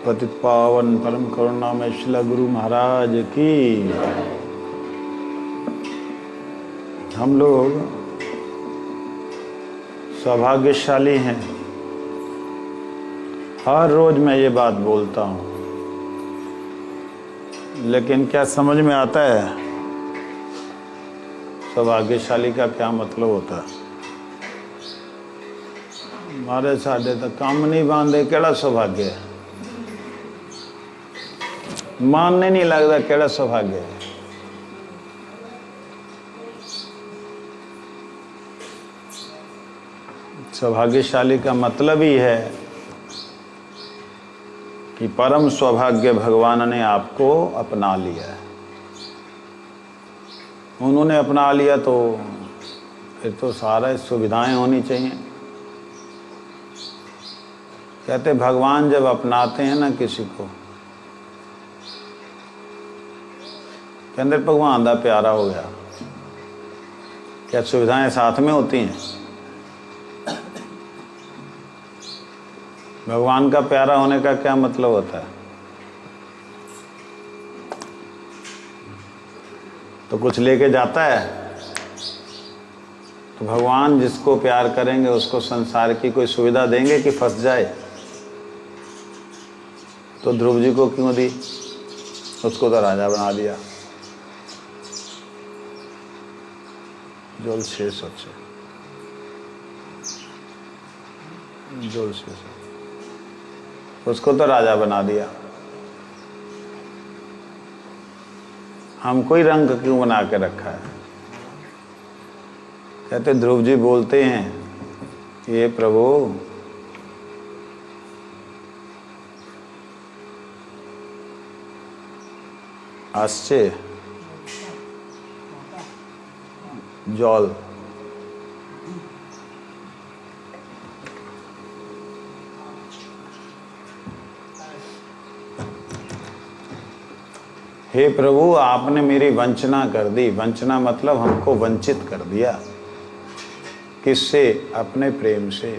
पतित पावन परम करुणामय शिला गुरु महाराज की। हम लोग सौभाग्यशाली हैं। हर रोज मैं ये बात बोलता हूँ, लेकिन क्या समझ में आता है सौभाग्यशाली का क्या मतलब होता है? हमारे साढ़े तक काम नहीं बांधे केड़ा सौभाग्य है? मानने नहीं लगता केड़ा सौभाग्य है। सौभाग्यशाली का मतलब ही है कि परम सौभाग्य भगवान ने आपको अपना लिया है। उन्होंने अपना लिया तो फिर तो सारे सुविधाएं होनी चाहिए। कहते भगवान जब अपनाते हैं ना किसी को, के अंदर भगवान दा प्यारा हो गया। क्या सुविधाएं साथ में होती हैं? भगवान का प्यारा होने का क्या मतलब होता है? तो कुछ लेके जाता है। तो भगवान जिसको प्यार करेंगे उसको संसार की कोई सुविधा देंगे कि फंस जाए? तो ध्रुव जी को क्यों दी? उसको तो राजा बना दिया। जोल शेष अच्छे जोल शेष, उसको तो राजा बना दिया। हमको ही रंग क्यों बना के रखा है? कहते ध्रुव जी बोलते हैं, ये प्रभु आश्चर्य जल हे प्रभु, आपने मेरी वंचना कर दी। वंचना मतलब हमको वंचित कर दिया। किससे? अपने प्रेम से।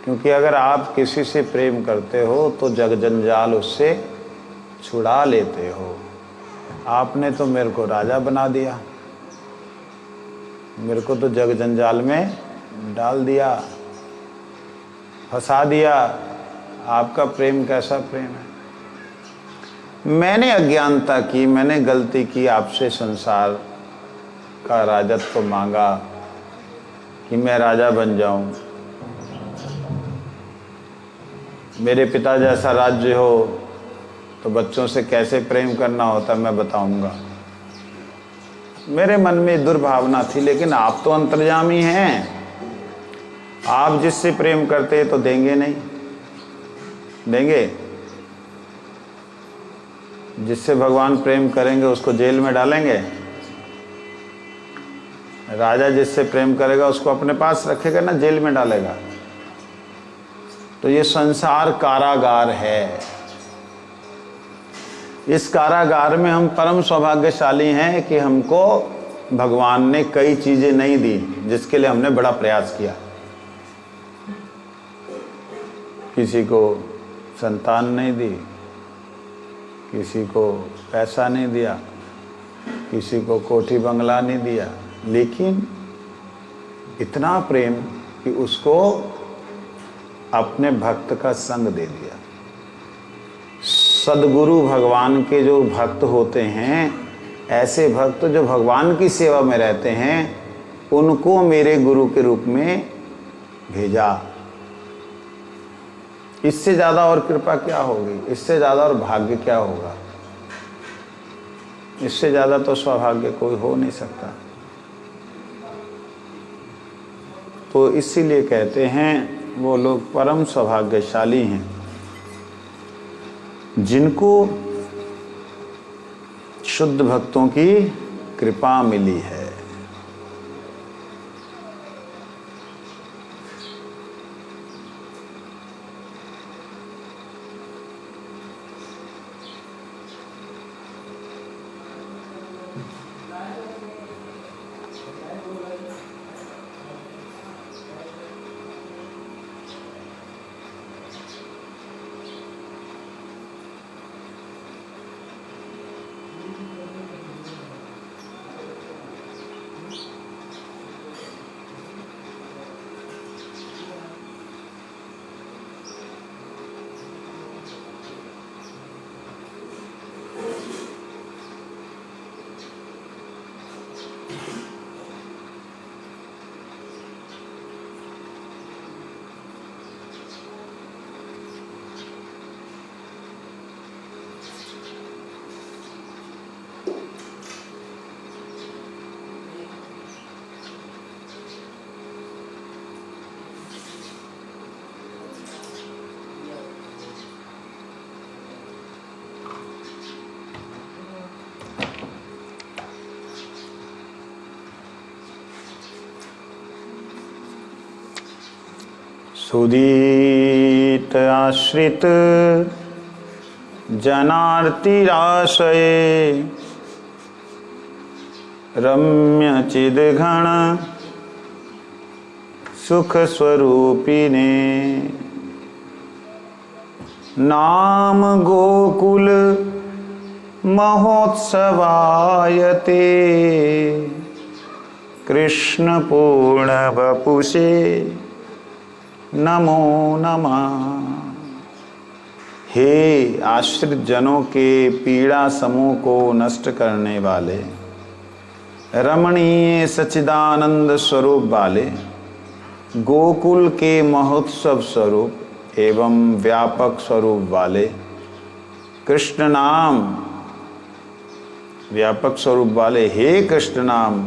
क्योंकि अगर आप किसी से प्रेम करते हो तो जग जंजाल उससे छुड़ा लेते हो। आपने तो मेरे को राजा बना दिया, मेरे को तो जग जंजाल में डाल दिया, फंसा दिया। आपका प्रेम कैसा प्रेम है? मैंने अज्ञानता की, मैंने गलती की, आपसे संसार का राजत्व मांगा कि मैं राजा बन जाऊं। मेरे पिता जैसा राज्य हो तो बच्चों से कैसे प्रेम करना होता मैं बताऊंगा। मेरे मन में दुर्भावना थी, लेकिन आप तो अंतर्यामी हैं। आप जिससे प्रेम करते तो देंगे नहीं? देंगे? जिससे भगवान प्रेम करेंगे उसको जेल में डालेंगे? राजा जिससे प्रेम करेगा उसको अपने पास रखेगा ना, जेल में डालेगा? तो ये संसार कारागार है। इस कारागार में हम परम सौभाग्यशाली हैं कि हमको भगवान ने कई चीजें नहीं दी जिसके लिए हमने बड़ा प्रयास किया। किसी को संतान नहीं दी, किसी को पैसा नहीं दिया, किसी को कोठी बंगला नहीं दिया, लेकिन इतना प्रेम कि उसको अपने भक्त का संग दे दिया। सद्गुरु भगवान के जो भक्त होते हैं, ऐसे भक्त जो भगवान की सेवा में रहते हैं, उनको मेरे गुरु के रूप में भेजा। इससे ज़्यादा और कृपा क्या होगी? इससे ज़्यादा और भाग्य क्या होगा? इससे ज़्यादा तो सौभाग्य कोई हो नहीं सकता। तो इसीलिए कहते हैं वो लोग परम सौभाग्यशाली हैं जिनको शुद्ध भक्तों की कृपा मिली है। सुदीत आश्रित जनार्तिराशये रम्य चिदघन सुख स्वरूपिणे नाम गोकुल महोत्सवायते कृष्ण पूर्ण वपुषे नमो नमः। हे आश्रित जनों के पीड़ा समूह को नष्ट करने वाले, रमणीय सच्चिदानंद स्वरूप वाले, गोकुल के महोत्सव स्वरूप एवं व्यापक स्वरूप वाले, कृष्ण नाम व्यापक स्वरूप वाले, हे कृष्ण नाम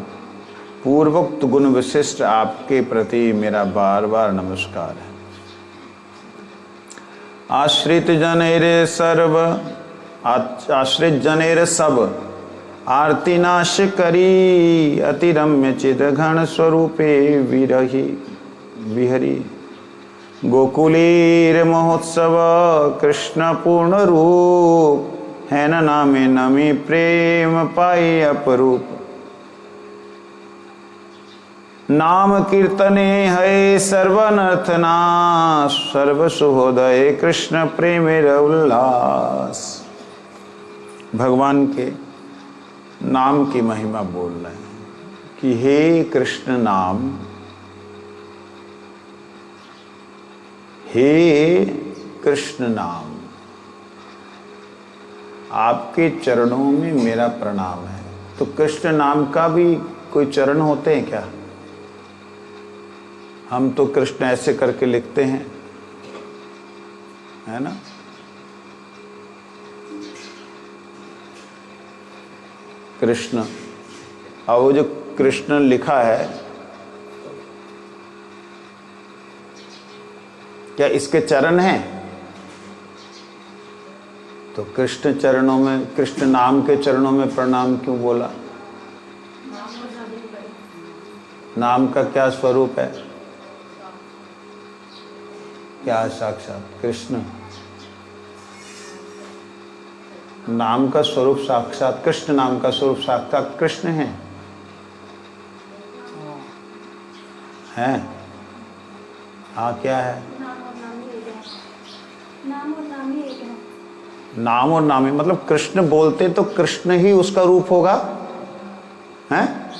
पूर्वोक्त गुण विशिष्ट आपके प्रति मेरा बार बार नमस्कार है। आश्रित जनेर सब आरती नाश करी अति रम्य चिद घन स्वरूपे विहरी गोकुलीर महोत्सव कृष्ण पूर्ण रूप है न नामे नमी प्रेम पाई अपरूप। नाम कीर्तने है सर्वनर्थ नाश सर्व सुहोदय कृष्ण प्रेमेर उल्लास। भगवान के नाम की महिमा बोल रहे हैं कि हे कृष्ण नाम, हे कृष्ण नाम, आपके चरणों में मेरा प्रणाम है। तो कृष्ण नाम का भी कोई चरण होते हैं क्या? हम तो कृष्ण ऐसे करके लिखते हैं, है ना? कृष्ण, और वो जो कृष्ण लिखा है, क्या इसके चरण हैं? तो कृष्ण चरणों में, कृष्ण नाम के चरणों में प्रणाम क्यों बोला? नाम का क्या स्वरूप है? क्या साक्षात कृष्ण? नाम का स्वरूप साक्षात कृष्ण, नाम का स्वरूप साक्षात कृष्ण है। हैं? हाँ, क्या है? नाम और नामी मतलब कृष्ण बोलते तो कृष्ण ही उसका रूप होगा, हैं?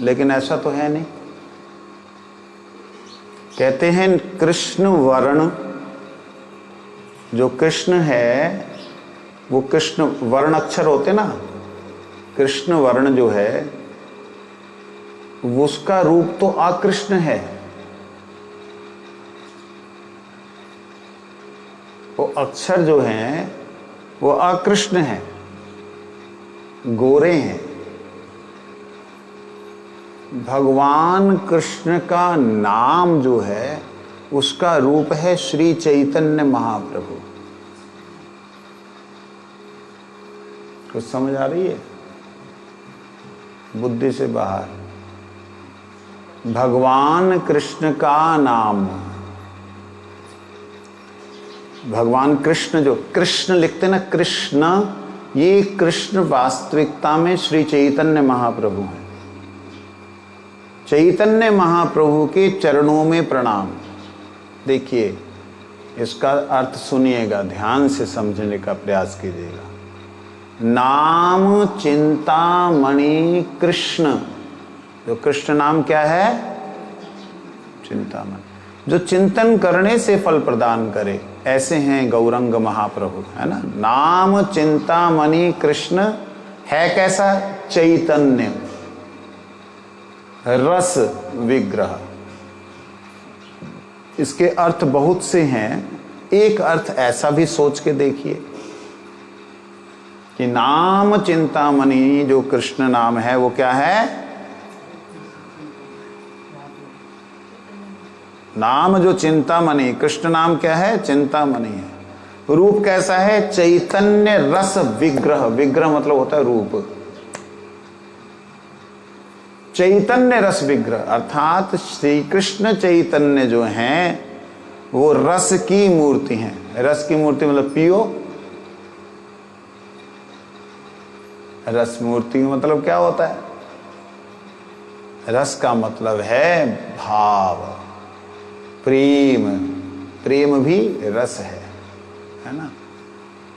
लेकिन ऐसा तो है नहीं। कहते हैं कृष्ण वर्ण, जो कृष्ण है वो कृष्ण वर्ण अक्षर होते ना, कृष्ण वर्ण जो है उसका रूप तो अकृष्ण है। वो अक्षर जो हैं वो अकृष्ण है, गोरे हैं। भगवान कृष्ण का नाम जो है उसका रूप है श्री चैतन्य महाप्रभु। कुछ समझ आ रही है? बुद्धि से बाहर। भगवान कृष्ण का नाम, भगवान कृष्ण, जो कृष्ण लिखते ना, कृष्ण, ये कृष्ण वास्तविकता में श्री चैतन्य महाप्रभु हैं। चैतन्य महाप्रभु के चरणों में प्रणाम। देखिए, इसका अर्थ सुनिएगा, ध्यान से समझने का प्रयास कीजिएगा। नाम चिंतामणि कृष्ण, जो कृष्ण नाम क्या है? चिंतामणि, जो चिंतन करने से फल प्रदान करे, ऐसे हैं गौरंग महाप्रभु, है ना। नाम चिंतामणि कृष्ण है कैसा? चैतन्य। रस विग्रह। इसके अर्थ बहुत से हैं। एक अर्थ ऐसा भी सोच के देखिए कि नाम चिंतामणि जो कृष्ण नाम है वो क्या है? नाम जो चिंतामणि, कृष्ण नाम क्या है? चिंतामणि है। रूप कैसा है? चैतन्य रस विग्रह। विग्रह मतलब होता है रूप। चैतन्य रस विग्रह अर्थात श्री कृष्ण चैतन्य जो हैं वो रस की मूर्ति हैं। रस की मूर्ति मतलब पियो। रस मूर्ति का मतलब क्या होता है? रस का मतलब है भाव, प्रेम। प्रेम भी रस है ना?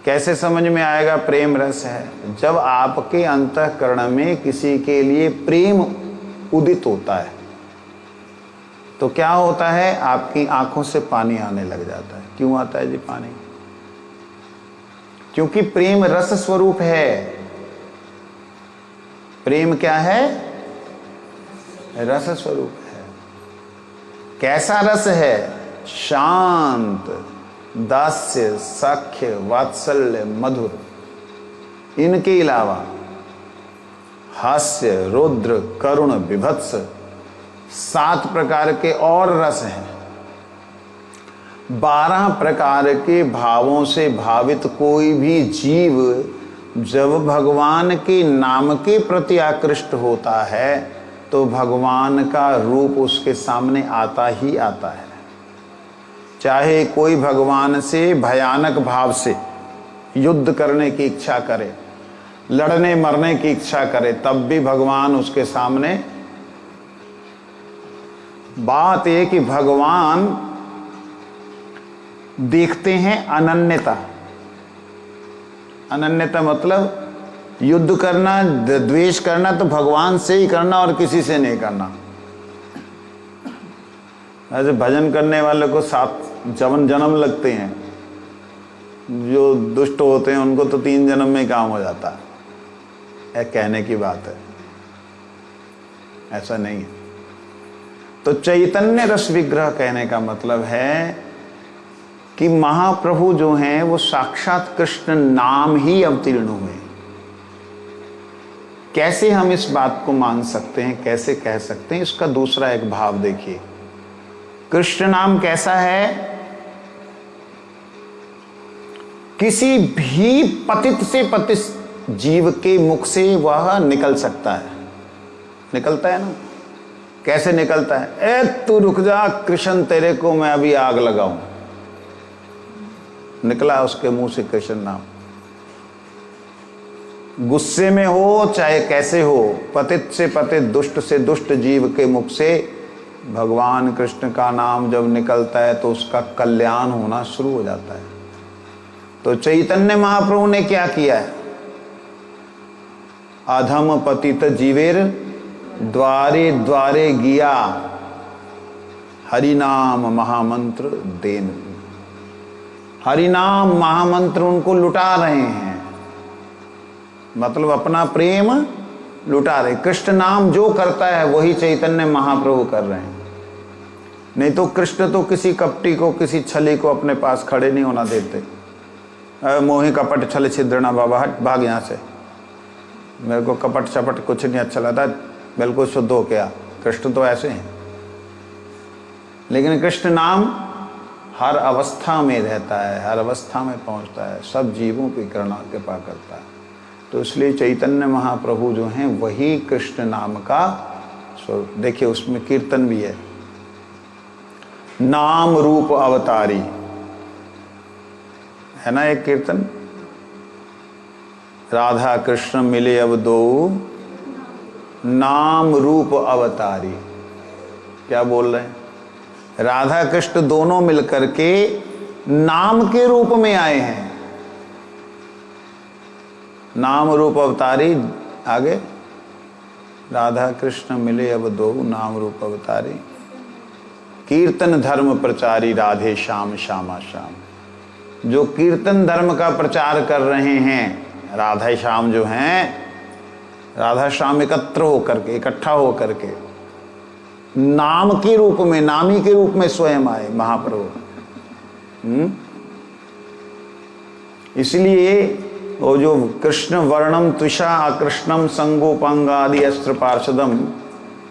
कैसे समझ में आएगा प्रेम रस है? जब आपके अंतःकरण में किसी के लिए प्रेम उदित होता है तो क्या होता है? आपकी आंखों से पानी आने लग जाता है। क्यों आता है जी पानी? क्योंकि प्रेम रस स्वरूप है। प्रेम क्या है? रस स्वरूप है। कैसा रस है? शांत, दास्य, सख्य, वात्सल्य, मधुर। इनके अलावा हास्य, रुद्र, करुण, विभत्स 7 प्रकार के और रस हैं। 12 प्रकार के भावों से भावित कोई भी जीव जब भगवान के नाम के प्रति आकृष्ट होता है तो भगवान का रूप उसके सामने आता ही आता है। चाहे कोई भगवान से भयानक भाव से युद्ध करने की इच्छा करे, लड़ने मरने की इच्छा करे, तब भी भगवान उसके सामने। बात यह कि भगवान देखते हैं अनन्यता। अनन्यता मतलब युद्ध करना, द्वेष करना तो भगवान से ही करना और किसी से नहीं करना। ऐसे भजन करने वाले को 7 जन्म लगते हैं। जो दुष्ट होते हैं उनको तो 3 जन्म में काम हो जाता है। यह कहने की बात है, ऐसा नहीं है। तो चैतन्य रस विग्रह कहने का मतलब है कि महाप्रभु जो हैं वो साक्षात कृष्ण नाम ही अवतीर्ण हुए। कैसे हम इस बात को मान सकते हैं, कैसे कह सकते हैं? इसका दूसरा एक भाव देखिए। कृष्ण नाम कैसा है? किसी भी पतित से पतित जीव के मुख से वह निकल सकता है। निकलता है ना? कैसे निकलता है? ए तू रुक जा कृष्ण, तेरे को मैं अभी आग लगाऊं। निकला उसके मुंह से कृष्ण नाम। गुस्से में हो चाहे कैसे हो, पतित से पतित, दुष्ट से दुष्ट जीव के मुख से भगवान कृष्ण का नाम जब निकलता है तो उसका कल्याण होना शुरू हो जाता है। तो चैतन्य महाप्रभु ने क्या किया है? अधम पतित जीवेर द्वारे द्वारे गिया, हरिनाम महामंत्र देन। हरिनाम महामंत्र उनको लुटा रहे हैं, मतलब अपना प्रेम लुटा रहे। कृष्ण नाम जो करता है वही चैतन्य महाप्रभु कर रहे हैं। नहीं तो कृष्ण तो किसी कपटी को, किसी छली को अपने पास खड़े नहीं होना देते। मोही कपट छल छिद्रणा बाबा, हट भाग यहाँ से, मेरे को कपट चपट कुछ नहीं अच्छा लगता, बिल्कुल शुद्ध हो गया। कृष्ण तो ऐसे हैं। लेकिन कृष्ण नाम हर अवस्था में रहता है, हर अवस्था में पहुंचता है, सब जीवों की करुणा कृपा करता है। तो इसलिए चैतन्य महाप्रभु जो हैं वही कृष्ण नाम का स्वरूप। देखिए उसमें कीर्तन भी है, नाम रूप अवतारी है ना एक कीर्तन। राधा कृष्ण मिले अब दो, नाम रूप अवतारी। क्या बोल रहे हैं? राधा कृष्ण दोनों मिलकर के नाम के रूप में आए हैं। नाम रूप अवतारी। आगे, राधा कृष्ण मिले अब दो, नाम रूप अवतारी। कीर्तन धर्म प्रचारी राधे श्याम श्यामा श्याम। जो कीर्तन धर्म का प्रचार कर रहे हैं, राधा श्याम जो हैं, राधा श्याम एकत्र होकर के, इकट्ठा होकर के नाम के रूप में, नामी के रूप में स्वयं आए महाप्रभु। इसलिए वो जो कृष्ण वर्णम त्विषा अकृष्णम संगोपांग आदि अस्त्र पार्षदम,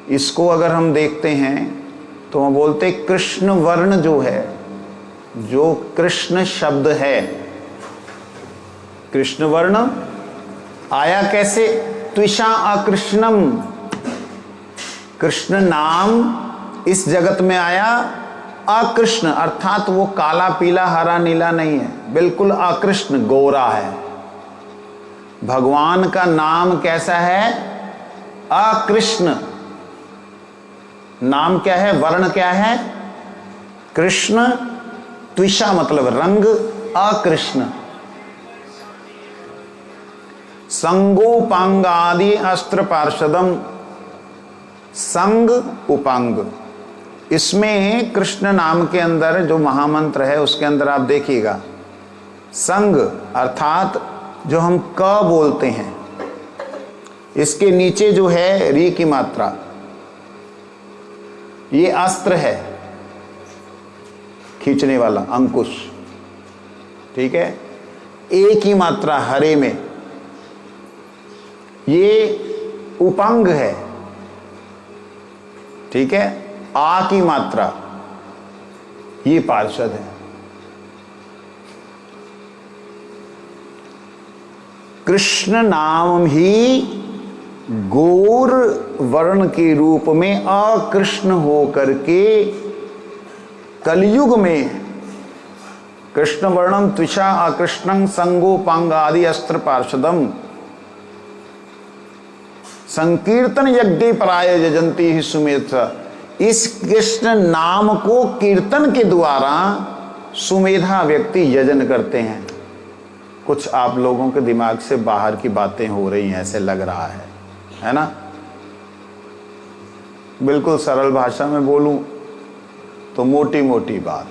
इसको अगर हम देखते हैं तो हम बोलते कृष्ण वर्ण जो है, जो कृष्ण शब्द है, कृष्ण वर्ण आया कैसे? त्विषा अकृष्णम, कृष्ण नाम इस जगत में आया अकृष्ण, अर्थात वो काला पीला हरा नीला नहीं है, बिल्कुल अकृष्ण गोरा है। भगवान का नाम कैसा है? अकृष्ण। नाम क्या है? वर्ण क्या है? कृष्ण। त्विषा मतलब रंग, अकृष्ण। संगोपांगादि अस्त्र पार्षदम, संग उपांग, इसमें कृष्ण नाम के अंदर जो महामंत्र है उसके अंदर आप देखिएगा, संग अर्थात जो हम क बोलते हैं, इसके नीचे जो है री की मात्रा, ये अस्त्र है, खींचने वाला अंकुश, ठीक है। ए की मात्रा हरे में, ये उपांग है, ठीक है। आ की मात्रा, ये पार्षद है। कृष्ण नाम ही गौर वर्ण के रूप में अकृष्ण होकर के कलयुग में कृष्ण वर्णम त्विषा अकृष्णं संगोपांग आदि अस्त्र पार्षदम संकीर्तन यज्ञ पराय यजंती ही सुमेध, इस कृष्ण नाम को कीर्तन के द्वारा सुमेधा व्यक्ति यजन करते हैं। कुछ आप लोगों के दिमाग से बाहर की बातें हो रही हैं, ऐसे लग रहा है ना। बिल्कुल सरल भाषा में बोलूं तो मोटी मोटी बात,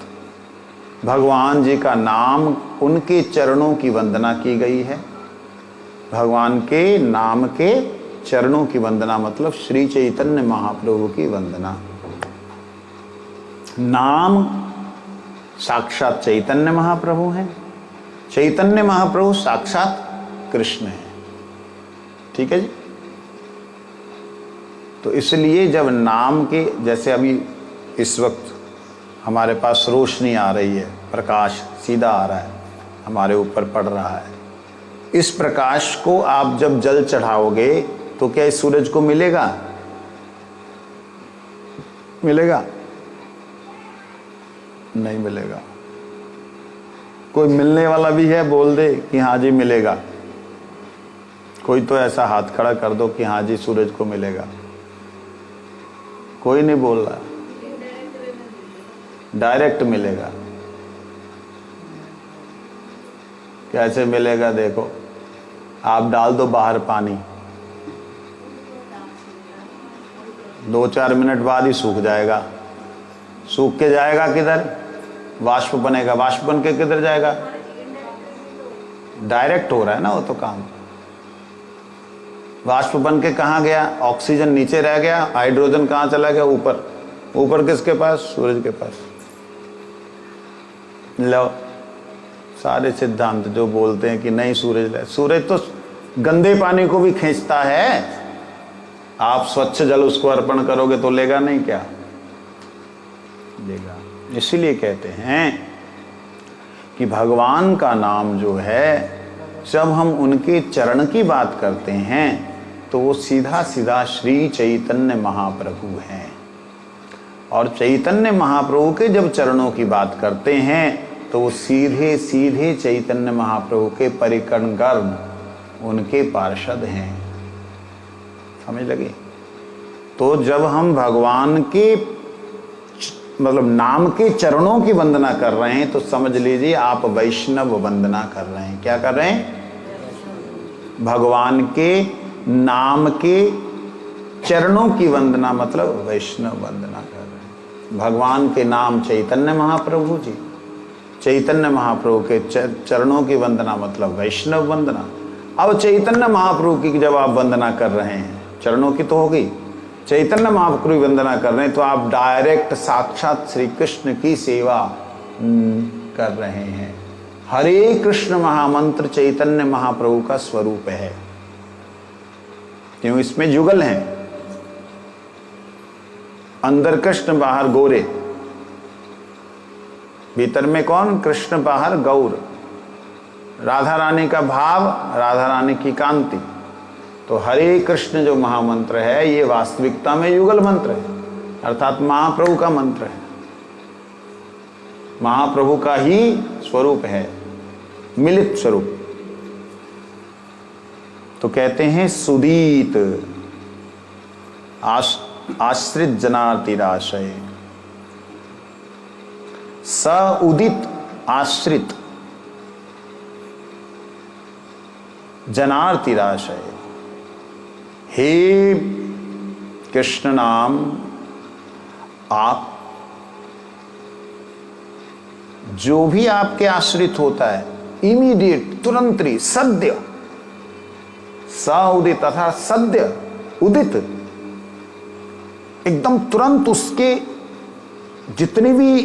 भगवान जी का नाम, उनके चरणों की वंदना की गई है। भगवान के नाम के चरणों की वंदना मतलब श्री चैतन्य महाप्रभु की वंदना। नाम साक्षात चैतन्य महाप्रभु हैं, चैतन्य महाप्रभु साक्षात कृष्ण है, ठीक है जी। तो इसलिए जब नाम के, जैसे अभी इस वक्त हमारे पास रोशनी आ रही है, प्रकाश सीधा आ रहा है, हमारे ऊपर पड़ रहा है, इस प्रकाश को आप जब जल चढ़ाओगे तो क्या इस सूरज को मिलेगा? मिलेगा? नहीं मिलेगा। कोई मिलने वाला भी है बोल दे कि हाँ जी मिलेगा। कोई तो ऐसा हाथ खड़ा कर दो कि हाँ जी सूरज को मिलेगा। कोई नहीं बोल रहा। डायरेक्ट मिलेगा। कैसे मिलेगा? देखो, आप डाल दो बाहर पानी, 2-4 मिनट बाद ही सूख जाएगा। सूख के जाएगा किधर? वाष्प बनेगा। वाष्प बन के किधर जाएगा? डायरेक्ट हो रहा है ना वो तो काम। वाष्प बन के कहाँ गया? ऑक्सीजन नीचे रह गया, हाइड्रोजन कहाँ चला गया? ऊपर। ऊपर किसके पास? सूरज के पास। लो, सारे सिद्धांत जो बोलते हैं कि नहीं सूरज तो गंदे पानी को भी खींचता है। आप स्वच्छ जल उसको अर्पण करोगे तो लेगा नहीं क्या? लेगा। इसीलिए कहते हैं कि भगवान का नाम जो है, जब हम उनके चरण की बात करते हैं तो वो सीधा सीधा श्री चैतन्य महाप्रभु हैं। और चैतन्य महाप्रभु के जब चरणों की बात करते हैं तो वो सीधे सीधे चैतन्य महाप्रभु के परिकरगण, उनके पार्षद हैं। समझ लगी? तो जब हम भगवान के मतलब नाम के चरणों की वंदना कर रहे हैं तो समझ लीजिए आप वैष्णव वंदना कर रहे हैं। क्या कर रहे हैं? भगवान के नाम के चरणों की वंदना मतलब वैष्णव वंदना कर रहे हैं। भगवान के नाम चैतन्य महाप्रभु जी, चैतन्य महाप्रभु के चरणों की वंदना मतलब वैष्णव वंदना। अब चैतन्य महाप्रभु की जब आप वंदना कर रहे हैं, चरणों की तो होगी, चैतन्य महाप्रभु की वंदना कर रहे हैं तो आप डायरेक्ट साक्षात श्री कृष्ण की सेवा कर रहे हैं। हरे कृष्ण महामंत्र चैतन्य महाप्रभु का स्वरूप है, क्यों? इसमें जुगल हैं, अंदर कृष्ण बाहर गोरे, भीतर में कौन? कृष्ण बाहर गौर। राधा रानी का भाव, राधा रानी की कांति। तो हरे कृष्ण जो महामंत्र है ये वास्तविकता में युगल मंत्र है, अर्थात महाप्रभु का मंत्र है, महाप्रभु का ही स्वरूप है, मिलित स्वरूप। तो कहते हैं सुदीत आश्रित जनार्तिराशय, स उदित आश्रित जनार्तिराशय। हे कृष्ण नाम आप जो भी आपके आश्रित होता है, इमीडिएट, तुरंत, सद्य, स उदित अर्थात सद्य, उदित, एकदम तुरंत उसके जितने भी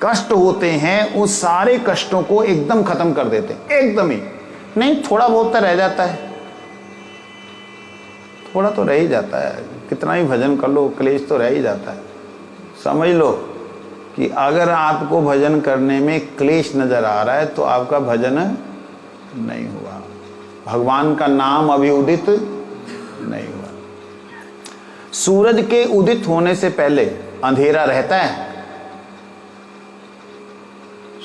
कष्ट होते हैं उस सारे कष्टों को एकदम खत्म कर देते हैं, एकदम ही नहीं, थोड़ा बहुत तो रह जाता है, थोड़ा तो रह ही जाता है, कितना ही भजन कर लो क्लेश तो रह ही जाता है। समझ लो कि अगर आपको भजन करने में क्लेश नजर आ रहा है तो आपका भजन नहीं हुआ, भगवान का नाम अभी उदित नहीं हुआ। सूरज के उदित होने से पहले अंधेरा रहता है,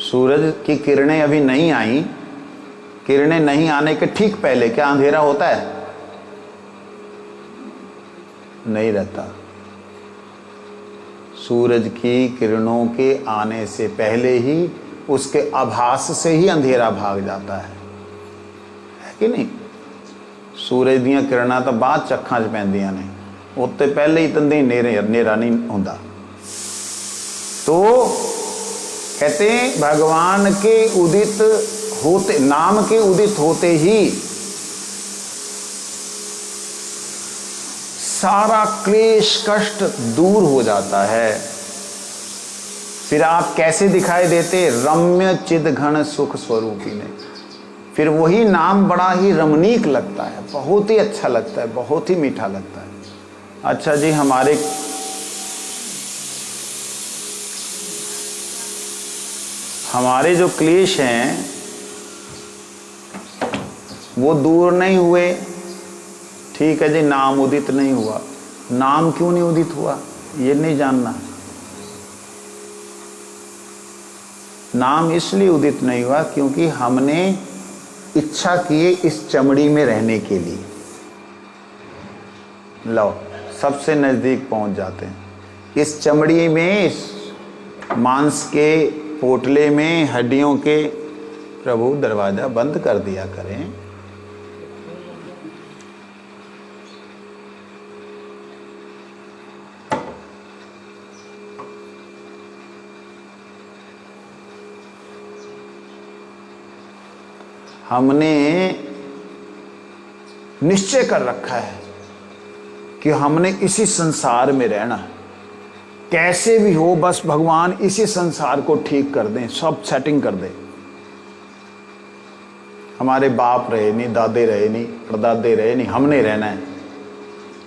सूरज की किरणें अभी नहीं आई, किरणें नहीं आने के ठीक पहले क्या अंधेरा होता है? नहीं रहता। सूरज की किरणों के आने से पहले ही उसके आभास से ही अंधेरा भाग जाता है कि नहीं? सूरज दियां किरणा तो बाद चक्खां च पैंदियां ने, उससे पहले ही तंदे नेरा नहीं होता। तो कहते हैं भगवान के उदित होते, नाम के उदित होते ही सारा क्लेश कष्ट दूर हो जाता है। फिर आप कैसे दिखाई देते? रम्य चिद घन सुख स्वरूपी ने। फिर वही नाम बड़ा ही रमणीक लगता है, बहुत ही अच्छा लगता है, बहुत ही मीठा लगता है। अच्छा जी, हमारे जो क्लेश हैं वो दूर नहीं हुए, ठीक है जी, नाम उदित नहीं हुआ। नाम क्यों नहीं उदित हुआ ये नहीं जानना। नाम इसलिए उदित नहीं हुआ क्योंकि हमने इच्छा किए इस चमड़ी में रहने के लिए। लो, सबसे नजदीक पहुंच जाते हैं। इस चमड़ी में, इस मांस के पोटले में, हड्डियों के, प्रभु दरवाजा बंद कर दिया करें। हमने निश्चय कर रखा है कि हमने इसी संसार में रहना, कैसे भी हो बस भगवान इसी संसार को ठीक कर दें, सब सेटिंग कर दें। हमारे बाप रहे नहीं, दादे रहे नहीं, परदादे रहे नहीं, हमने रहना है।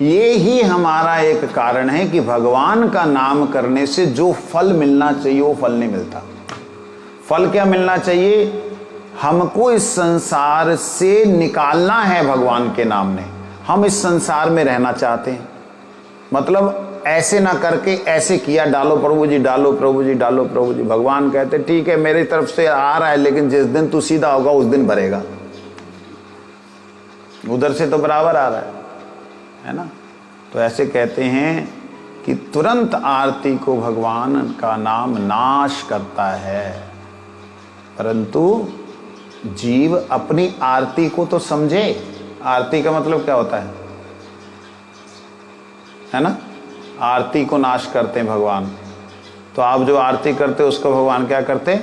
ये ही हमारा एक कारण है कि भगवान का नाम करने से जो फल मिलना चाहिए वो फल नहीं मिलता। फल क्या मिलना चाहिए? हमको इस संसार से निकालना है भगवान के नाम ने। हम इस संसार में रहना चाहते हैं, मतलब ऐसे ना करके ऐसे किया, डालो प्रभु जी, डालो प्रभु जी, डालो प्रभु जी। भगवान कहते ठीक है मेरी तरफ से आ रहा है, लेकिन जिस दिन तू सीधा होगा उस दिन भरेगा। उधर से तो बराबर आ रहा है ना? तो ऐसे कहते हैं कि तुरंत आरती को भगवान का नाम नाश करता है, परंतु जीव अपनी आरती को तो समझे। आरती का मतलब क्या होता है ना? आरती को नाश करते हैं भगवान। तो आप जो आरती करते हो उसको भगवान क्या करते?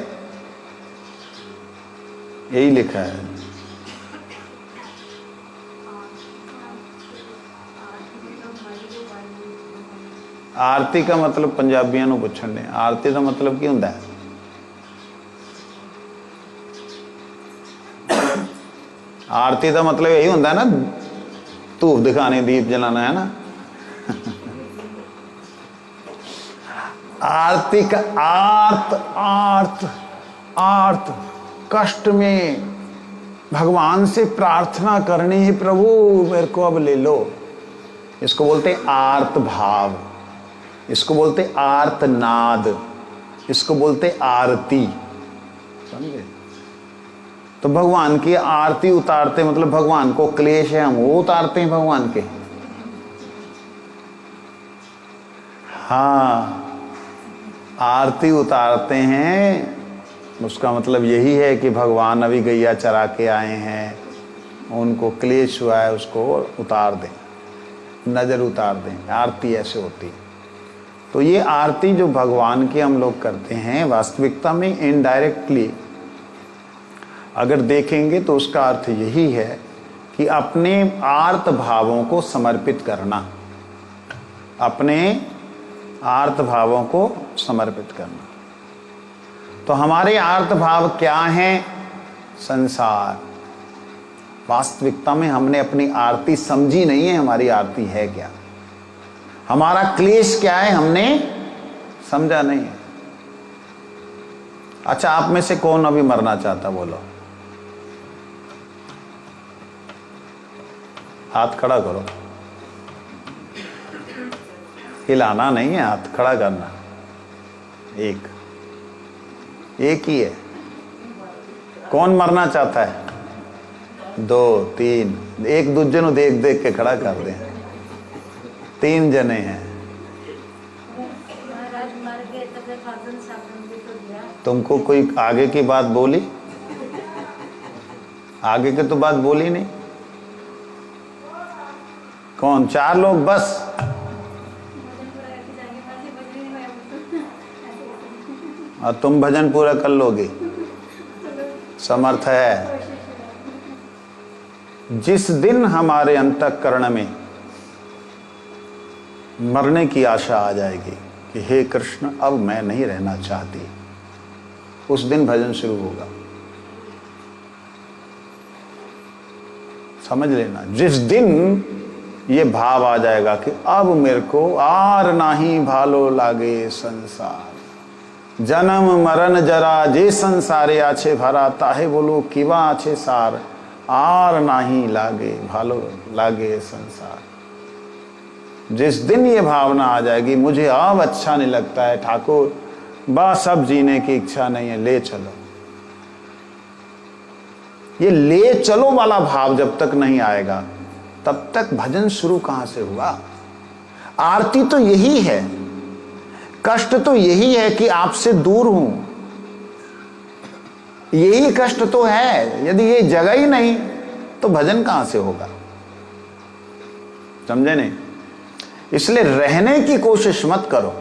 यही लिखा है। आरती का मतलब पंजाबियों ਨੂੰ ਪੁੱਛਣ ਨੇ आरती ਦਾ मतलब ਕੀ ਹੁੰਦਾ ਹੈ? आरती का मतलब यही होता है ना, धूप दिखाने दीप जलाना, है ना। आरती का आर्त आर्त आर्त, कष्ट में भगवान से प्रार्थना करनी है, प्रभु मेरे को अब ले लो। इसको बोलते हैं आर्त भाव, इसको बोलते आर्तनाद, इसको बोलते आरती। समझे? तो भगवान की आरती उतारते मतलब भगवान को क्लेश है, हम वो उतारते हैं भगवान के। हाँ, आरती उतारते हैं, उसका मतलब यही है कि भगवान अभी गैया चरा के आए हैं, उनको क्लेश हुआ है, उसको उतार दें, नज़र उतार दें। आरती ऐसे होती है। तो ये आरती जो भगवान की हम लोग करते हैं, वास्तविकता में इनडायरेक्टली अगर देखेंगे तो उसका अर्थ यही है कि अपने आर्त भावों को समर्पित करना, अपने आर्त भावों को समर्पित करना। तो हमारे आर्त भाव क्या हैं? संसार। वास्तविकता में हमने अपनी आरती समझी नहीं है, हमारी आरती है क्या, हमारा क्लेश क्या है, हमने समझा नहीं है। अच्छा, आप में से कौन अभी मरना चाहता, बोलो, हाथ खड़ा करो। हिलाना नहीं है, हाथ खड़ा करना। एक ही है। कौन मरना चाहता है? 2 3, एक दूजे को देख देख के खड़ा कर दें। 3 जने हैं। तुमको कोई आगे की बात बोली? आगे की तो बात बोली नहीं। कौन? 4 लोग बस। और तुम भजन पूरा कर लोगे? समर्थ है। जिस दिन हमारे अंतःकरण में मरने की आशा आ जाएगी कि हे कृष्ण अब मैं नहीं रहना चाहती, उस दिन भजन शुरू होगा। समझ लेना, जिस दिन ये भाव आ जाएगा कि अब मेरे को आर नाही भालो लागे संसार, जन्म मरण जरा जे संसारे आछे भरा, ताहे बोलो किवा आछे सार, आर नाही लागे भालो लागे संसार। जिस दिन ये भावना आ जाएगी मुझे अब अच्छा नहीं लगता है ठाकुर, बस अब जीने की इच्छा नहीं है, ले चलो। ये ले चलो वाला भाव जब तक नहीं आएगा तब तक भजन शुरू कहां से हुआ? आरती तो यही है, कष्ट तो यही है कि आपसे दूर हूं, यही कष्ट तो है। यदि ये जगह ही नहीं तो भजन कहां से होगा? समझे नहीं? इसलिए रहने की कोशिश मत करो।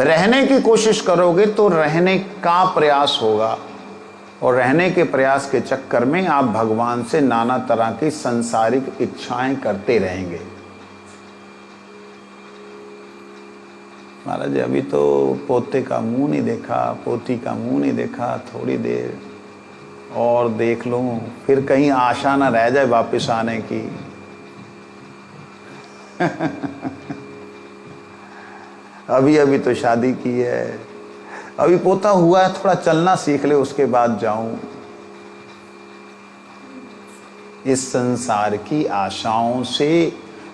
रहने की कोशिश करोगे तो रहने का प्रयास होगा, और रहने के प्रयास के चक्कर में आप भगवान से नाना तरह की सांसारिक इच्छाएं करते रहेंगे। महाराज अभी तो पोते का मुंह नहीं देखा, पोती का मुंह नहीं देखा, थोड़ी देर और देख लूं, फिर कहीं आशा ना रह जाए वापस आने की। अभी अभी तो शादी की है, अभी पोता हुआ है, थोड़ा चलना सीख ले उसके बाद जाऊं। इस संसार की आशाओं से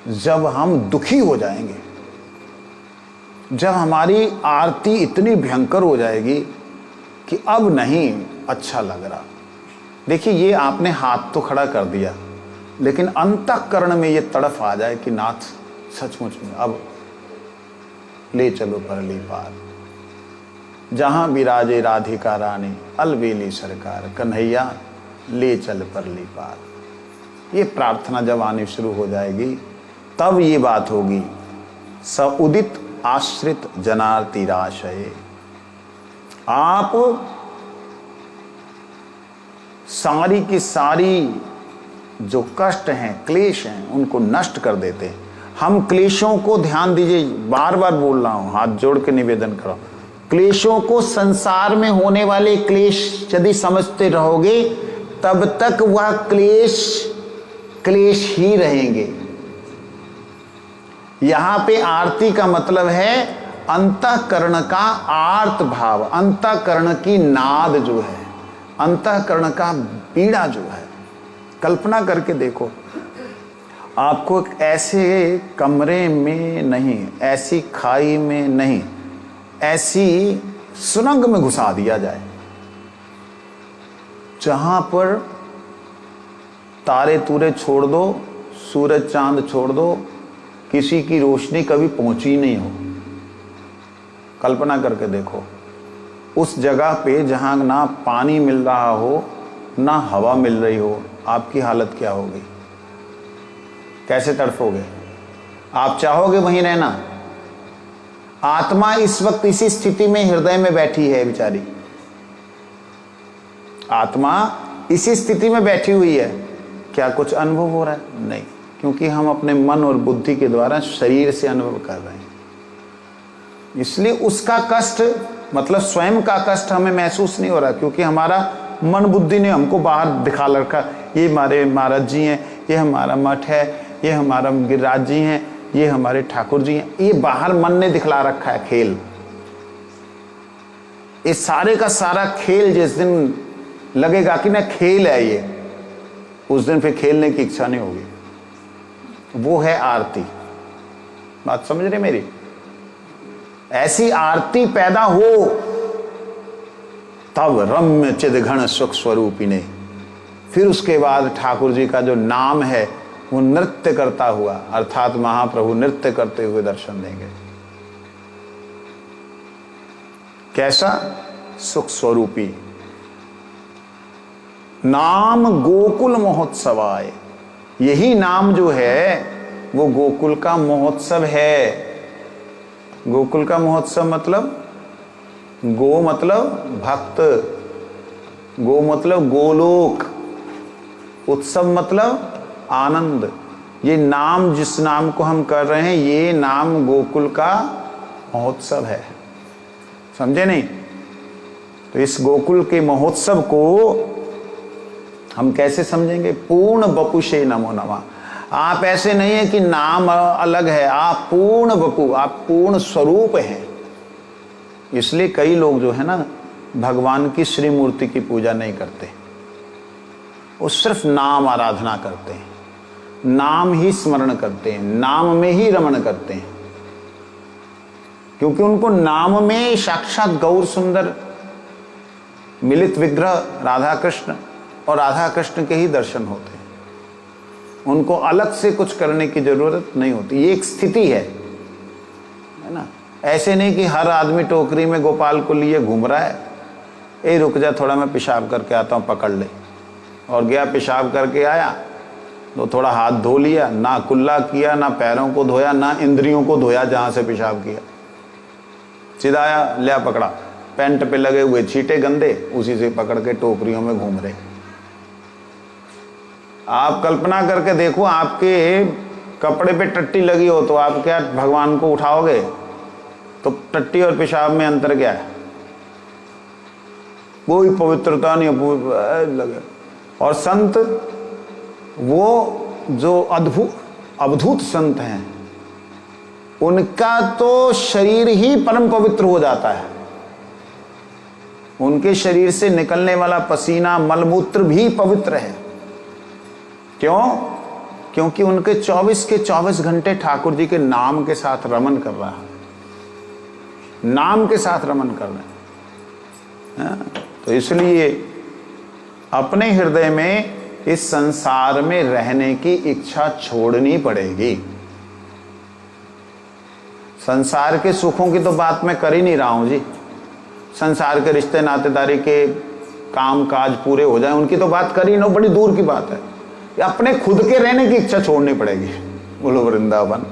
जब हम दुखी हो जाएंगे, जब हमारी आरती इतनी भयंकर हो जाएगी कि अब नहीं अच्छा लग रहा। देखिए, ये आपने हाथ तो खड़ा कर दिया, लेकिन अंतःकरण में ये तड़फ आ जाए कि नाथ सचमुच में अब ले चलो परली पार, जहां विराजे राधिका रानी अलबेली सरकार, कन्हैया ले चल परली पार। ये प्रार्थना जब आनी शुरू हो जाएगी तब ये बात होगी, स उदित आश्रित जनार्तिराशये। आप सारी की सारी जो कष्ट हैं, क्लेश हैं, उनको नष्ट कर देते हैं। हम क्लेशों को, ध्यान दीजिए, बार बार बोल रहा हूं, हाथ जोड़ के निवेदन करो, क्लेशों को, संसार में होने वाले क्लेश यदि समझते रहोगे तब तक वह क्लेश ही रहेंगे। यहां पे आरती का मतलब है अंतःकरण का आर्त भाव, अंतःकरण की नाद जो है, अंतःकरण का पीड़ा जो है। कल्पना करके देखो, आपको ऐसे कमरे में नहीं, ऐसी खाई में नहीं, ऐसी सुरंग में घुसा दिया जाए जहां पर तारे तूरे छोड़ दो, सूरज चांद छोड़ दो, किसी की रोशनी कभी पहुंची नहीं हो। कल्पना करके देखो, उस जगह पे जहां ना पानी मिल रहा हो, ना हवा मिल रही हो, आपकी हालत क्या होगी? कैसे तड़फोगे? आप चाहोगे वहीं रहना? आत्मा इस वक्त इसी स्थिति में हृदय में बैठी है बेचारी, आत्मा इसी स्थिति में बैठी हुई है। क्या कुछ अनुभव हो रहा है? नहीं, क्योंकि हम अपने मन और बुद्धि के द्वारा शरीर से अनुभव कर रहे हैं। इसलिए उसका कष्ट, मतलब स्वयं का कष्ट हमें महसूस नहीं हो रहा, क्योंकि हमारा मन बुद्धि ने हमको बाहर दिखा रखा, ये हमारे महाराज जी हैं, ये हमारा मठ है, ये हमारा गिरिराज जी हैं, ये हमारे ठाकुर जी हैं, ये बाहर मन ने दिखला रखा है खेल। इस सारे का सारा खेल जिस दिन लगेगा कि ना खेल है ये, उस दिन फिर खेलने की इच्छा नहीं होगी। वो है आरती। बात समझ रहे मेरी? ऐसी आरती पैदा हो तब रम्य चिदघन सुख स्वरूपी ने, फिर उसके बाद ठाकुर जी का जो नाम है वो नृत्य करता हुआ, अर्थात महाप्रभु नृत्य करते हुए दर्शन देंगे। कैसा? सुख स्वरूपी। नाम गोकुल महोत्सवाय, यही नाम जो है वो गोकुल का महोत्सव है। गोकुल का महोत्सव मतलब, गो मतलब भक्त, गो मतलब गोलोक, उत्सव मतलब आनंद। ये नाम, जिस नाम को हम कर रहे हैं, ये नाम गोकुल का महोत्सव है। समझे नहीं? तो इस गोकुल के महोत्सव को हम कैसे समझेंगे? पूर्ण बपुषे नमो नमः। आप ऐसे नहीं है कि नाम अलग है, आप पूर्ण बपु, आप पूर्ण स्वरूप हैं। इसलिए कई लोग जो है ना, भगवान की श्री मूर्ति की पूजा नहीं करते, वो सिर्फ नाम आराधना करते हैं, नाम ही स्मरण करते हैं, नाम में ही रमण करते हैं, क्योंकि उनको नाम में साक्षात गौर सुंदर मिलित विग्रह राधा कृष्ण और राधा कृष्ण के ही दर्शन होते हैं। उनको अलग से कुछ करने की जरूरत नहीं होती। ये एक स्थिति है ना? ऐसे नहीं कि हर आदमी टोकरी में गोपाल को लिए घूम रहा है, ए रुक जा थोड़ा मैं पेशाब करके आता हूँ, पकड़ ले, और गया पेशाब करके आया तो थोड़ा हाथ धो लिया, ना कुल्ला किया, ना पैरों को धोया, ना इंद्रियों को धोया जहां से पेशाब किया, सीधा आया, लिया पकड़ा, पैंट पे लगे हुए छींटे गंदे, उसी से पकड़ के टोकरियों में घूम रहे। आप कल्पना करके देखो, आपके कपड़े पे टट्टी लगी हो तो आप क्या भगवान को उठाओगे? तो टट्टी और पेशाब में अंतर क्या है? कोई पवित्रता नहीं लगे। और संत, वो जो अवधूत संत हैं, उनका तो शरीर ही परम पवित्र हो जाता है। उनके शरीर से निकलने वाला पसीना, मलमूत्र भी पवित्र है। क्यों? क्योंकि उनके 24 के 24 घंटे ठाकुर जी के नाम के साथ रमन कर रहा है, नाम के साथ रमन कर रहे हैं। तो इसलिए अपने हृदय में इस संसार में रहने की इच्छा छोड़नी पड़ेगी। संसार के सुखों की तो बात मैं कर ही नहीं रहा हूं जी, संसार के रिश्ते नातेदारी के काम काज पूरे हो जाएं उनकी तो बात कर ही ना, बड़ी दूर की बात है। अपने खुद के रहने की इच्छा छोड़नी पड़ेगी। बोलो वृंदावन।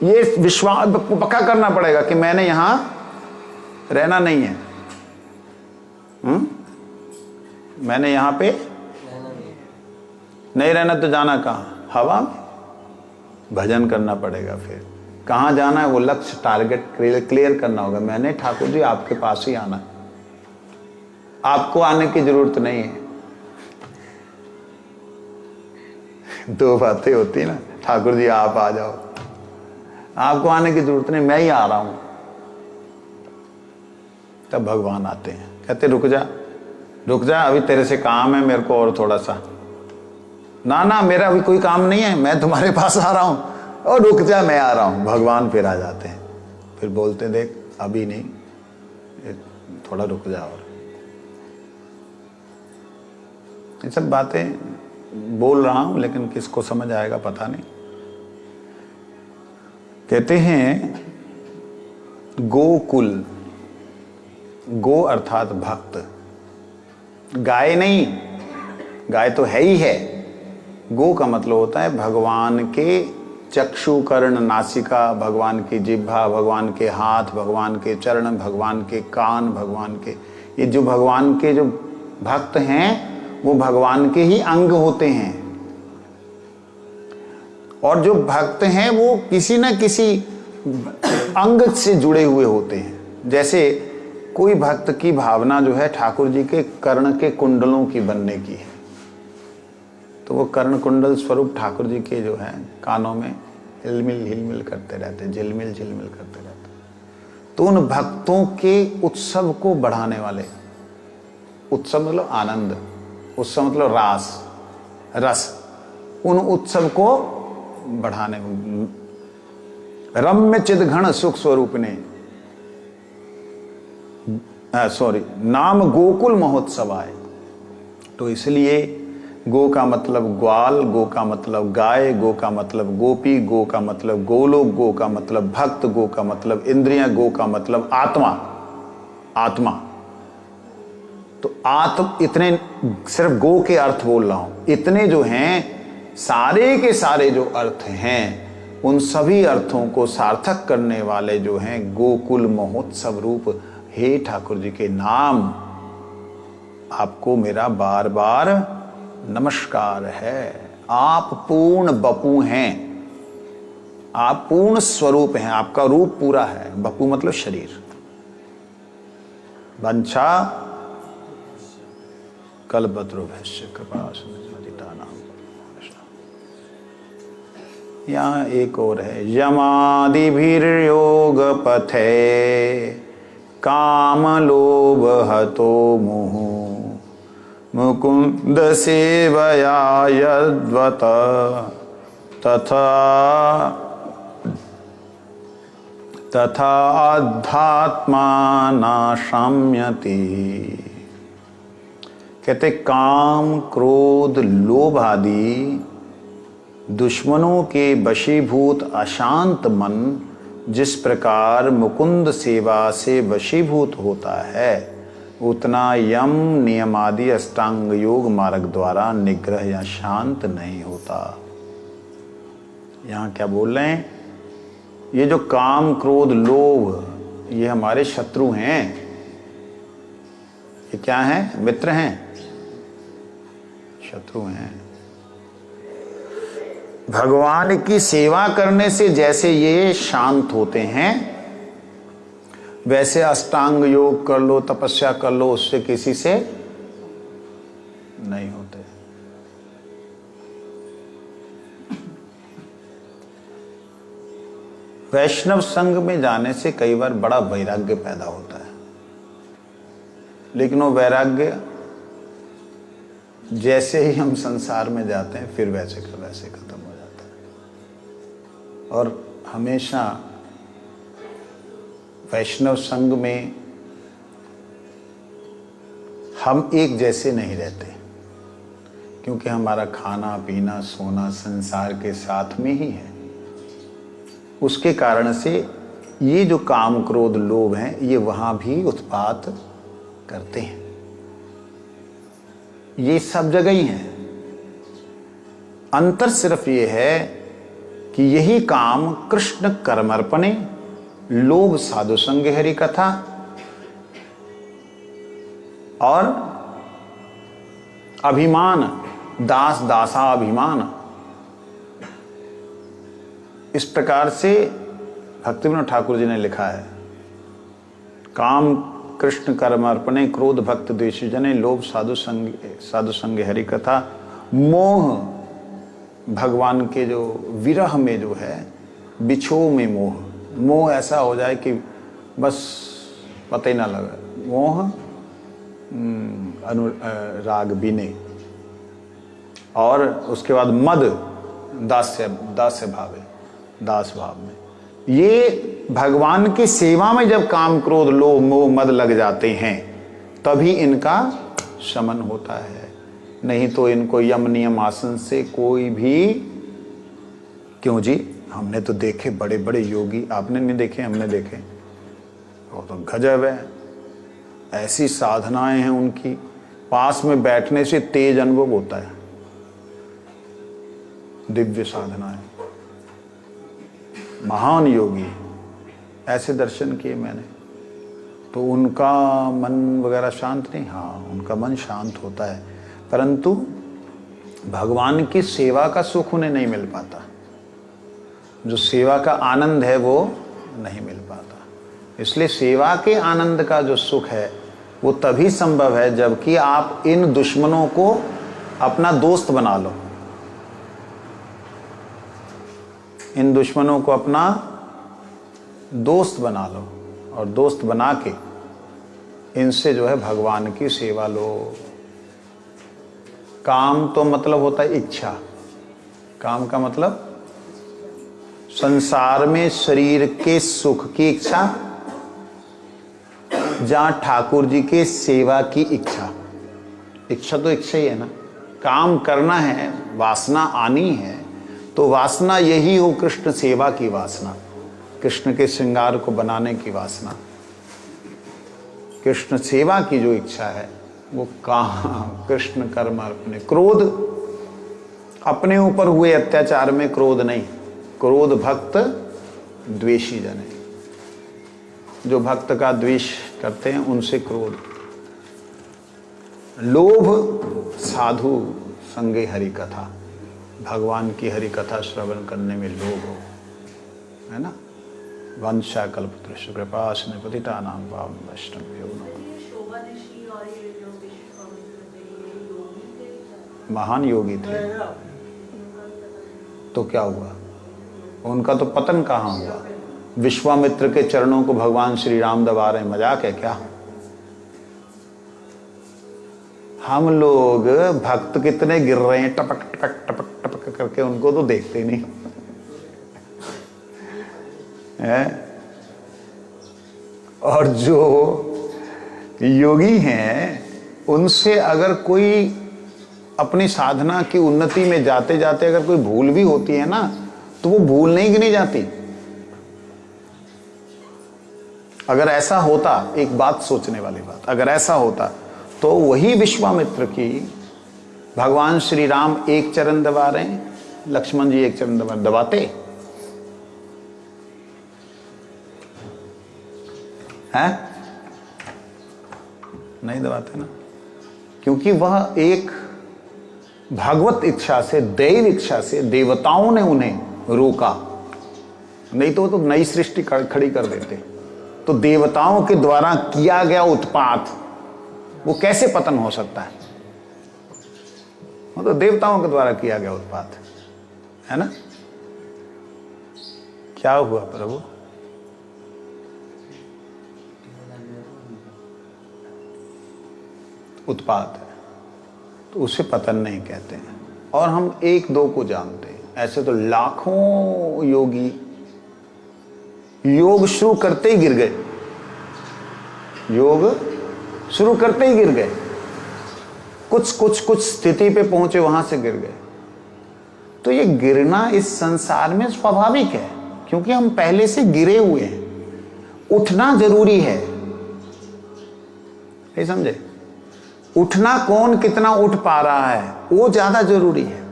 ये विश्वास पक्का करना पड़ेगा कि मैंने यहां रहना नहीं है। मैंने यहां पे नहीं रहना, तो जाना कहां? हवा में। भजन करना पड़ेगा। फिर कहाँ जाना है वो लक्ष्य टारगेट क्लियर करना होगा। मैंने ठाकुर जी आपके पास ही आना है, आपको आने की जरूरत नहीं है। दो बातें होती है ना, ठाकुर जी आप आ जाओ, आपको आने की जरूरत नहीं, मैं ही आ रहा हूं। तब भगवान आते हैं, कहते रुक जा रुक जा, अभी तेरे से काम है मेरे को और थोड़ा सा। ना ना मेरा अभी कोई काम नहीं है, मैं तुम्हारे पास आ रहा हूं, और रुक जा मैं आ रहा हूं। भगवान फिर आ जाते हैं, फिर बोलते हैं देख अभी नहीं, थोड़ा रुक जा। और ये सब बातें बोल रहा हूं लेकिन किसको समझ आएगा पता नहीं। कहते हैं गोकुल, गो अर्थात भक्त, गाय नहीं, गाय तो है ही है। गो का मतलब होता है भगवान के चक्षु कर्ण नासिका, भगवान की जिह्वा, भगवान के हाथ, भगवान के चरण, भगवान के कान, भगवान के, ये जो भगवान के जो भक्त हैं वो भगवान के ही अंग होते हैं। और जो भक्त हैं वो किसी न किसी अंग से जुड़े हुए होते हैं। जैसे कोई भक्त की भावना जो है ठाकुर जी के कर्ण के कुंडलों की बनने की है, तो वो कर्ण कुंडल स्वरूप ठाकुर जी के जो है कानों में हिलमिल हिलमिल करते रहते, झिलमिल झिलमिल करते रहते। तो उन भक्तों के उत्सव को बढ़ाने वाले, उत्सव मतलब आनंद, उत्सव मतलब रास रस, उन उत्सव को बढ़ाने, रम्य चिदघन सुख स्वरूप ने, नाम गोकुल महोत्सव आए। तो इसलिए गो का मतलब ग्वाल, गो का मतलब गाय, गो का मतलब गोपी, गो का मतलब गोलोक, गो का मतलब भक्त, गो का मतलब इंद्रियां, गो का मतलब आत्मा, आत्मा। तो आत्म, इतने सिर्फ गो के अर्थ बोल रहा हूं, इतने जो हैं सारे के सारे जो अर्थ हैं उन सभी अर्थों को सार्थक करने वाले जो हैं गोकुल महोत्सव रूप हे ठाकुर जी के नाम, आपको मेरा बार बार नमस्कार है। आप पूर्ण बपू हैं, आप पूर्ण स्वरूप हैं, आपका रूप पूरा है। बपू मतलब शरीर। वंशा कल्पतरुभ्यश्च कृपा सिंधुतानां। यहाँ एक और है, यमादिभिर्योग पथे काम लोभ हतो मुहु मुकुंद सेवया यद्वत तथा अध्यात्मा न शम्यति। कहते काम क्रोध लोभ आदि दुश्मनों के वशीभूत अशांत मन जिस प्रकार मुकुंद सेवा से वशीभूत होता है, उतना यम नियम आदि अष्टांग योग मार्ग द्वारा निग्रह या शांत नहीं होता। यहाँ क्या बोल रहे हैं, ये जो काम क्रोध लोभ ये हमारे शत्रु हैं। ये क्या हैं? मित्र हैं, शत्रु हैं। भगवान की सेवा करने से जैसे ये शांत होते हैं, वैसे अष्टांग योग कर लो, तपस्या कर लो, उससे किसी से नहीं होते। वैष्णव संघ में जाने से कई बार बड़ा वैराग्य पैदा होता है, लेकिन वो वैराग्य जैसे ही हम संसार में जाते हैं फिर वैसे का वैसे खत्म हो जाता है। और हमेशा वैष्णव संघ में हम एक जैसे नहीं रहते, क्योंकि हमारा खाना पीना सोना संसार के साथ में ही है। उसके कारण से ये जो काम क्रोध लोभ हैं ये वहां भी उत्पात करते हैं। ये सब जगह ही हैं। अंतर सिर्फ ये है कि यही काम कृष्ण कर्मर्पणे, लोभ साधु संग हरि कथा और अभिमान दास दासा अभिमान, इस प्रकार से भक्तिविनोद ठाकुर जी ने लिखा है, काम कृष्ण कर्मार्पणे, क्रोध भक्त द्वेषी जने, लोभ साधु संग हरि कथा, मोह भगवान के जो विरह में जो है, बिछो में मोह ऐसा हो जाए कि बस पता ही ना लगा, मोह अनुराग बिने, और उसके बाद मद दास्य भाव में, ये भगवान की सेवा में जब काम क्रोध लोभ मोह मद लग जाते हैं तभी इनका शमन होता है। नहीं तो इनको यम नियम आसन से कोई भी, क्यों जी, हमने तो देखे बड़े बड़े योगी, आपने नहीं देखे, हमने देखे, वो तो गजब है, ऐसी साधनाएं हैं उनकी, पास में बैठने से तेज अनुभव होता है, दिव्य साधनाएं, महान योगी, ऐसे दर्शन किए मैंने। तो उनका मन वगैरह शांत नहीं, हाँ उनका मन शांत होता है, परंतु भगवान की सेवा का सुख उन्हें नहीं मिल पाता, जो सेवा का आनंद है वो नहीं मिल पाता। इसलिए सेवा के आनंद का जो सुख है वो तभी संभव है जबकि आप इन दुश्मनों को अपना दोस्त बना लो, इन दुश्मनों को अपना दोस्त बना लो, और दोस्त बना के इनसे जो है भगवान की सेवा लो। काम तो मतलब होता है इच्छा, काम का मतलब संसार में शरीर के सुख की इच्छा, जहां ठाकुर जी के सेवा की इच्छा। इच्छा तो इच्छा ही है ना, काम करना है, वासना आनी है, तो वासना यही हो कृष्ण सेवा की वासना, कृष्ण के श्रृंगार को बनाने की वासना, कृष्ण सेवा की जो इच्छा है वो कहाँ, कृष्ण कर्म अर्पणे। क्रोध अपने ऊपर हुए अत्याचार में क्रोध नहीं, क्रोध भक्त द्वेषी जन है, जो भक्त का द्वेष करते हैं उनसे क्रोध। लोभ साधु संगे हरि कथा, भगवान की हरि कथा श्रवण करने में लोभ हो, है ना। वंशा कल्पतरुश्च कृपा पतितानां पावनं वैष्णवयो नमः। महान योगी थे, तो क्या हुआ, उनका तो पतन कहाँ हुआ। विश्वामित्र के चरणों को भगवान श्री राम दबा रहे, मजाक है क्या। हम लोग भक्त कितने गिर रहे हैं, टपक टपक टपक टपक करके, उनको तो देखते ही नहीं है। और जो योगी हैं उनसे अगर कोई अपनी साधना की उन्नति में जाते जाते अगर कोई भूल भी होती है ना, तो वो भूल नहीं गिनी जाती। अगर ऐसा होता, एक बात सोचने वाली बात, अगर ऐसा होता तो वही विश्वामित्र की भगवान श्री राम एक चरण दबा रहे हैं, लक्ष्मण जी एक चरण दबाते हैं? नहीं दबाते ना, क्योंकि वह एक भागवत इच्छा से, दैव इच्छा से देवताओं ने उन्हें रोका, नहीं तो वो तो नई सृष्टि खड़ी कर देते। तो देवताओं के द्वारा किया गया उत्पात वो कैसे पतन हो सकता है, वो तो देवताओं के द्वारा किया गया उत्पात है ना। क्या हुआ प्रभु, उत्पात है, तो उसे पतन नहीं कहते हैं। और हम एक दो को जानते हैं, ऐसे तो लाखों योगी योग शुरू करते ही गिर गए, योग शुरू करते ही गिर गए, कुछ स्थिति पे पहुंचे वहां से गिर गए। तो ये गिरना इस संसार में स्वाभाविक है, क्योंकि हम पहले से गिरे हुए हैं। उठना जरूरी है, नहीं समझे। उठना कौन कितना उठ पा रहा है वो ज्यादा जरूरी है।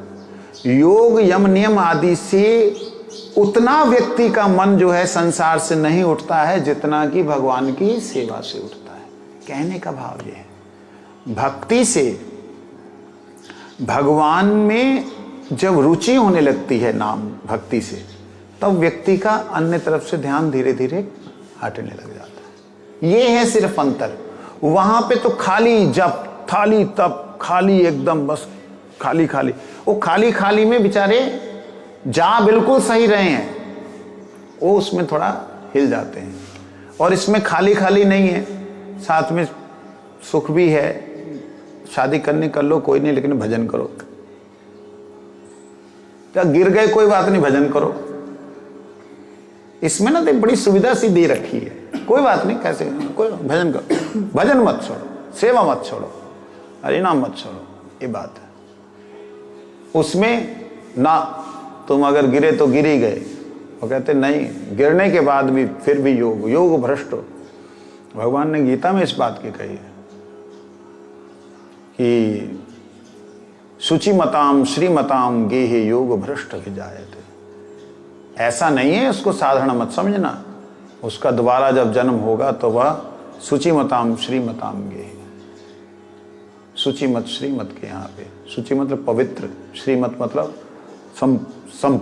योग यम नियम आदि से उतना व्यक्ति का मन जो है संसार से नहीं उठता है जितना कि भगवान की सेवा से उठता है। कहने का भाव ये है, भक्ति से, भगवान में जब रुचि होने लगती है नाम भक्ति से, तब व्यक्ति का अन्य तरफ से ध्यान धीरे धीरे हटने लग जाता है। ये है सिर्फ अंतर। वहां पे तो खाली जप, खाली तप, खाली एकदम बस खाली खाली। वो खाली खाली में बेचारे जा बिल्कुल सही रहे हैं, वो उसमें थोड़ा हिल जाते हैं। और इसमें खाली खाली नहीं है, साथ में सुख भी है। शादी करनी कर लो, कोई नहीं, लेकिन भजन करो। क्या गिर गए कोई बात नहीं, भजन करो। इसमें ना बड़ी सुविधा सी दे रखी है, कोई बात नहीं, कैसे कोई भजन करो, भजन मत छोड़ो, सेवा मत छोड़ो, हरिनाम मत छोड़ो, ये बात है। उसमें ना तुम अगर गिरे तो गिर ही गए, वो कहते नहीं, गिरने के बाद भी फिर भी योग, योग भ्रष्ट हो। भगवान ने गीता में इस बात की कही है कि शुचिमताम श्रीमताम गेहे योग भ्रष्ट विजायते। ऐसा नहीं है, उसको साधारण मत समझना। उसका दोबारा जब जन्म होगा तो वह शुचिमताम श्रीमताम गेहे। शुचिमत श्रीमत के यहाँ पे, शुचि मतलब पवित्र, श्रीमत मतलब संपन्न।